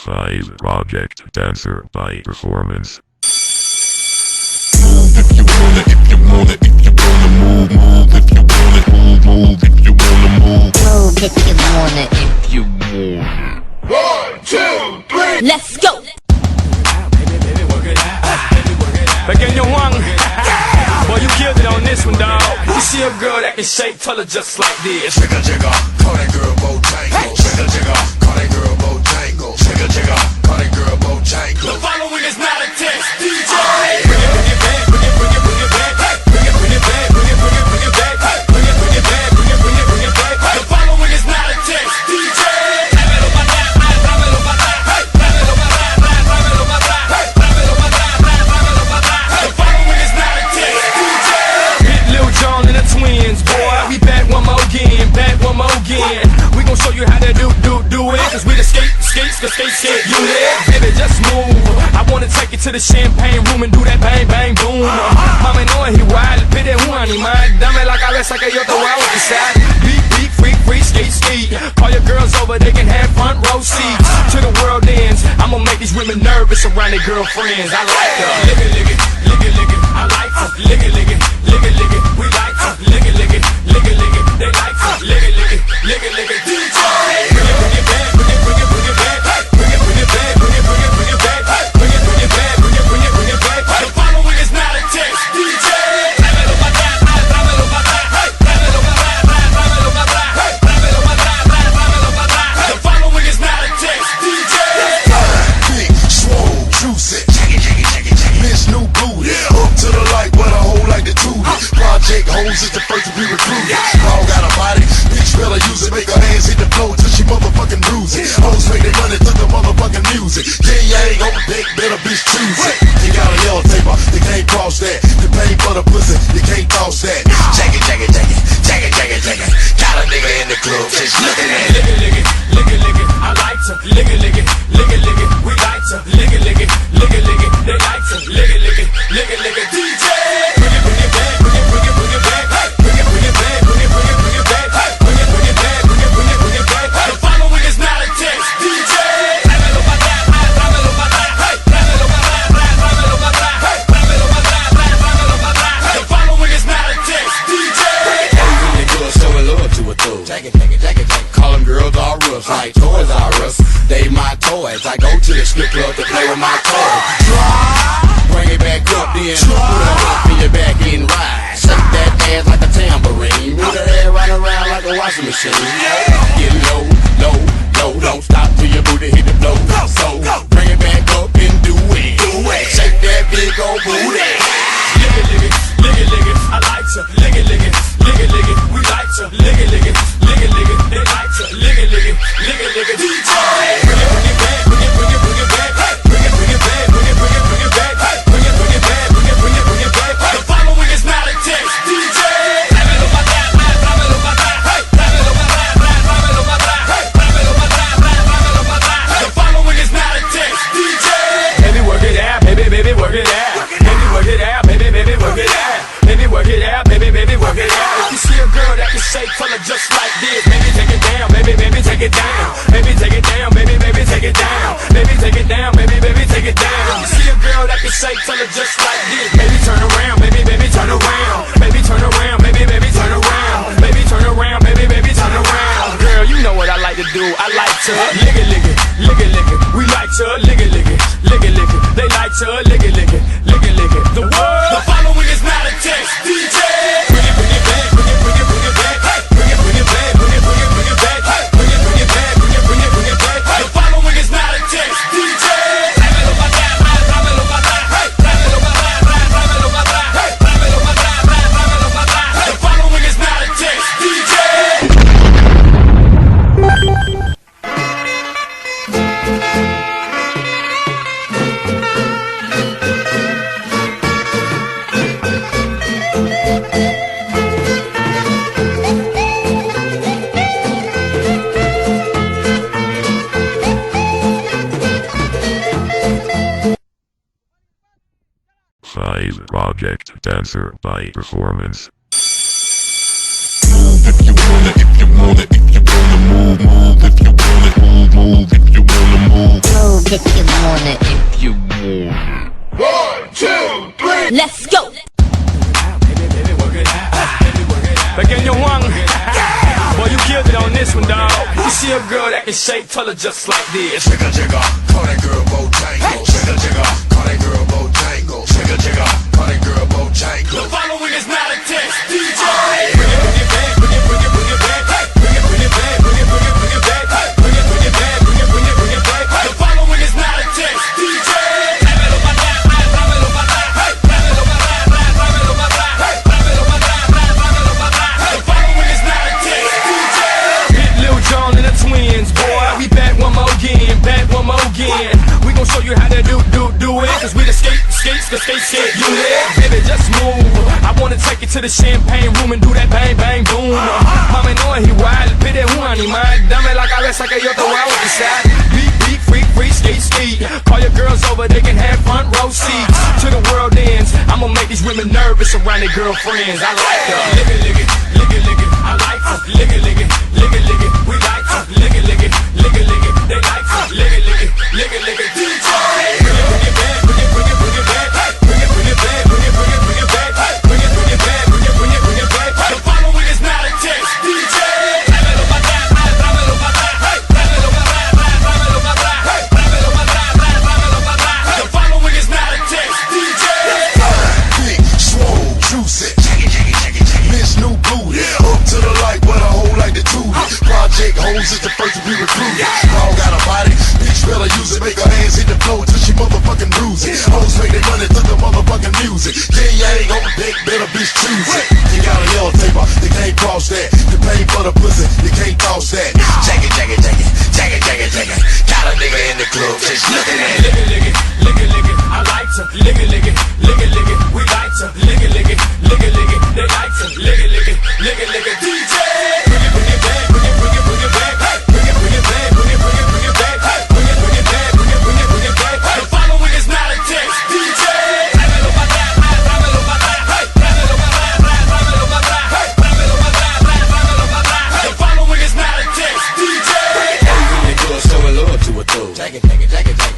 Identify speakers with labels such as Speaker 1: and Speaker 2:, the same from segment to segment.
Speaker 1: Side project dancer by performance.
Speaker 2: Move if you wanna, if you wanna, if you wanna move, move if you wanna, move if you wanna move.
Speaker 3: Move if you wanna,
Speaker 2: If you wanna. 1, 2, 3.
Speaker 3: let's go.
Speaker 4: Pequeño Nyong, boy, you killed it on this one, dawg. You see a girl that can shake, tell her just like this.
Speaker 2: Jigga jigga, call that girl Bojangle. Jigga jigga, call that girl Bojangle. Jigga jigga, call that girl Bojangle.
Speaker 4: The following is not a test, DJ. Bring it back, bring it back, bring it back, bring it back, bring it back, bring it back, bring it back. The following is not a test, DJ. Dámelo para atrás, dámelo para atrás, dámelo para atrás, dámelo para atrás, dámelo para atrás, dámelo para atrás. The following is not a test, DJ. Big Lil Jon and the twins, boy, we back one more again, back one more again. We gon' show you how to do it, cause we the skate, you there, baby, just move. I wanna take you to the champagne room and do that bang, bang, boom. Mami, no es igual, pide un animal, dame la cabeza que yo te voy a bautizar. Beat, beat, freak, skate. Call your girls over, they can have front row seats. To the world ends, I'ma make these women nervous around their girlfriends. I like her. Lick it, lick it, lick it, lick it. I like her. Lick it, lick it, lick it, lick it. We like her. Lick it, lick it, lick it, lick it. They like her. Lick it, lick it, lick it, lick it. DJ, bring it back, bring it back, bring it back, bring it back, bring it back, bring it back, bring it back. The following is not a test, DJ. Dámelo para atrás, dámelo para atrás, dámelo para atrás, dámelo para atrás, dámelo para atrás, dámelo para atrás. The following is not a test, DJ.
Speaker 2: Big, swole, juicy. Miss new booty. Up to the light, but a hole like the tootie. Project hoes is the first to be recruited. Dog got a body, bitch fella use it. Make her hands hit the floor till she motherfucking bruise it. Hoes make their money through the motherfucking music. Yang on the dick, better bitch choose it. You got a yellow taper, you can't cross that. You pay for the pussy, you can't toss that. Check it. Got a nigga in the club, just looking at it.
Speaker 4: Lick it, lick it, lick it. I like to lick it, lick it, lick it, lick it. We like to lick it, lick it, lick it, lick it. They like to lick it, lick it, lick it, lick it. DJ, bring it back, bring it back, bring it back, bring it back, bring it back, bring it back, bring it back. The following is not a test, DJ. Dámelo para atrás, dámelo para atrás, dámelo para atrás, dámelo para atrás, dámelo para atrás, dámelo para atrás. The following is not a test, DJ.
Speaker 5: Really good, showing love to a thug. Take it. Call them girls all rough, like Toys R Us. They my toys. I go to the strip club to play with my toys. Bring it back up, then put her up in your back and ride. Shake that ass like a tambourine. Move her head right around like a washing machine. Get low. Don't stop till your booty hit the floor. So bring it back up and do it. Shake that big old booty.
Speaker 4: Lick it, lick it, lick it, lick it. I like to lick it, lick it, lick it, lick it. We like to lick it, lick it, lick it, lick it. They like to lick it, lick it, lick it, lick it. DJ, bring it back, bring it back, bring it back, bring it back, bring it back, bring it back, bring it back. The following is not a test, DJ. Dámelo para atrás, dámelo para atrás, dámelo para atrás, dámelo para atrás, dámelo para atrás, dámelo para atrás. The following is not a test, DJ. Baby, work it out, baby, work it out. Baby, work it out, baby, work it out. Baby, work it out, baby, work it out. If you see a girl that can shake, tell her just like this. Baby, take it down, baby, take it down. Baby, take it down, baby, take it down. Baby, take it down, baby, take it down. If you see a girl that can shake, tell her just like this. Baby, turn around, baby, turn around. Baby, turn around, baby, turn around. Baby, turn around, baby, turn around. Girl, you know what I like to do. I like to lick it, lick it, lick it, lick it. We like to lick it, lick it, lick it, lick it. They like to lick it, lick it, lick it, lick it. The world, the following is not a test, DJ. Bring it back, bring it back, bring it back, bring it back, bring it back, bring it back. The following is not a test, DJ. Dámelo para atrás, dámelo para atrás, dámelo para atrás, dámelo para atrás, dámelo para atrás, dámelo para atrás. The following is not a test, DJ.
Speaker 1: Side project dancer by performance.
Speaker 2: Move if you wanna, if you wanna, if you wanna move, move if you wanna, move if you wanna move.
Speaker 3: if you want it.
Speaker 2: One, two, three.
Speaker 3: Let's go.
Speaker 4: Pequeño Juan, boy, you killed it on this one, dawg. You see a girl that can shake, tell her just like this.
Speaker 2: Jigga jigga, call that girl Bojangle. Jigga jigga, call that girl Bojangle. Jigga jigga, call that girl Bojangle.
Speaker 4: The following is not a test, DJ. Bring it back, bring it back, bring it back, bring it back, bring it back, bring it back, bring it back. The following is not a test, DJ. Twins, boy, we back one more again. We gon' show you how to do it. Cause we the skate, you there, baby, just move. I wanna take it to the champagne room and do that bang, bang, boom. Mami, no es igual, pide un animal. Dame la cabeza que yo te voy a bautizar. Beat, freak, skate. Call your girls over, they can have front row seats. To the world ends, I'ma make these women nervous around their girlfriends. I like her. Lick it. I like her. Lick it. We like her. Lick it. They like her. Lick it. DJ. Bring it back. Bring it back. Bring it back. The following is not a test, DJ. The following is not a test, DJ.
Speaker 2: Big, swole, juicy. Miss new booty. Up to the light, but a hole like the tootie. Project hoes is the first to be recruited. Dog got a body, bitch better use it. Make her hands hit the floor till she motherfucking lose it. Hoes make their money through the motherfucking music. Yeah, you ain't on deck, better bitch choose it. You got a yellow taper, you can't cross that. You pay for the pussy, you can't toss that. Check it. Got a nigga in the club just looking at it.
Speaker 4: Lick it. I like to lick it. We like to lick it. They like to lick it. DJ. Bring it back. Bring it back. Bring it back. The following is not a test, DJ. The following is not a test, DJ.
Speaker 5: In the club showing love to a thug. Take it.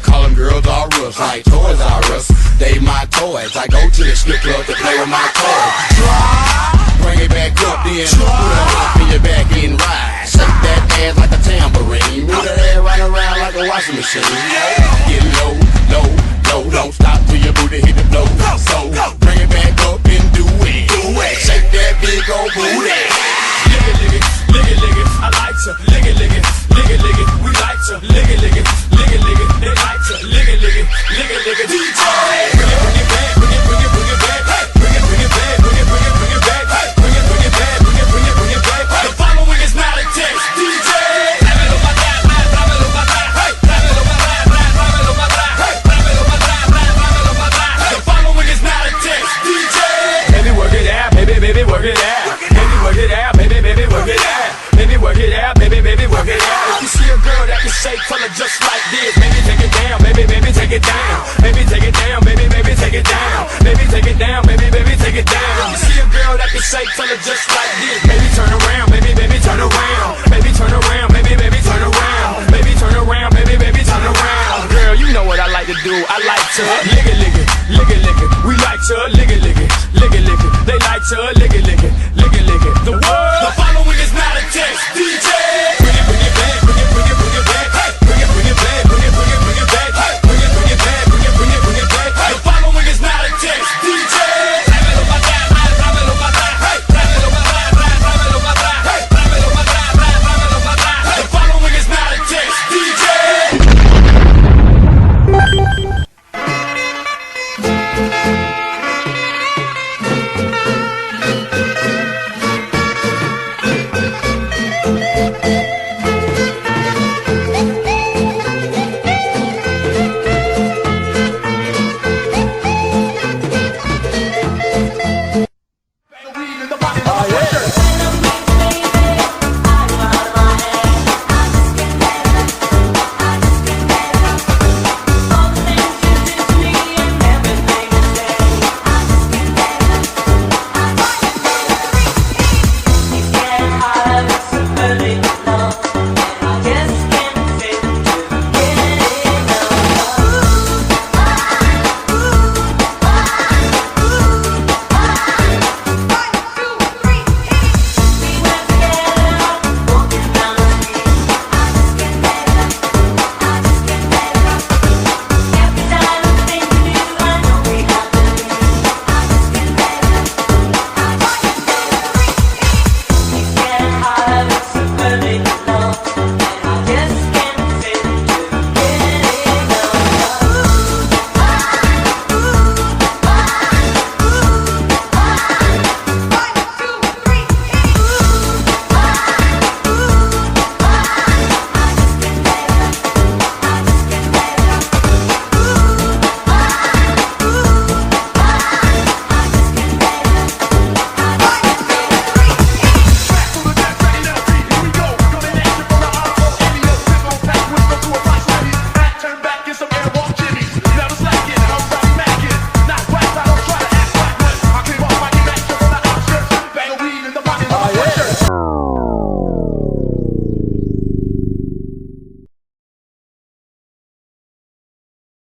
Speaker 5: Call them girls all rough, like Toys R Us. They my toys. I go to the strip club to play with my toys. Bring it back up, then put her up in your back and ride. Shake that ass like a tambourine. Move that ass right around like a washing machine. Get low. Don't stop till your booty hit the floor. So bring it back up and do it. Shake that big old booty.
Speaker 4: Lick it. I like to lick it. We like to lick it. They like to lick it. DJ. Bring it back. Bring it back. Bring it back. The following is not a test, DJ. The following is not a test, DJ. Baby, work it out. Baby, work it out. Baby, work it out. Baby, work it out. Baby, work it out. Baby, work it out. If you see a girl that can shake, tell her just like this. Baby, take it down. Baby, take it down. Baby, take it down. Baby, take it down. Baby, take it down. Baby, take it down. If you see a girl that can shake, tell her just like this. Baby, turn around. Baby, turn around. Baby, turn around. Baby, turn around. Baby, turn around. Baby, turn around. Girl, you know what I like to do. I like to lick it. We like to lick it. They like to lick it. The following is not a test, DJ.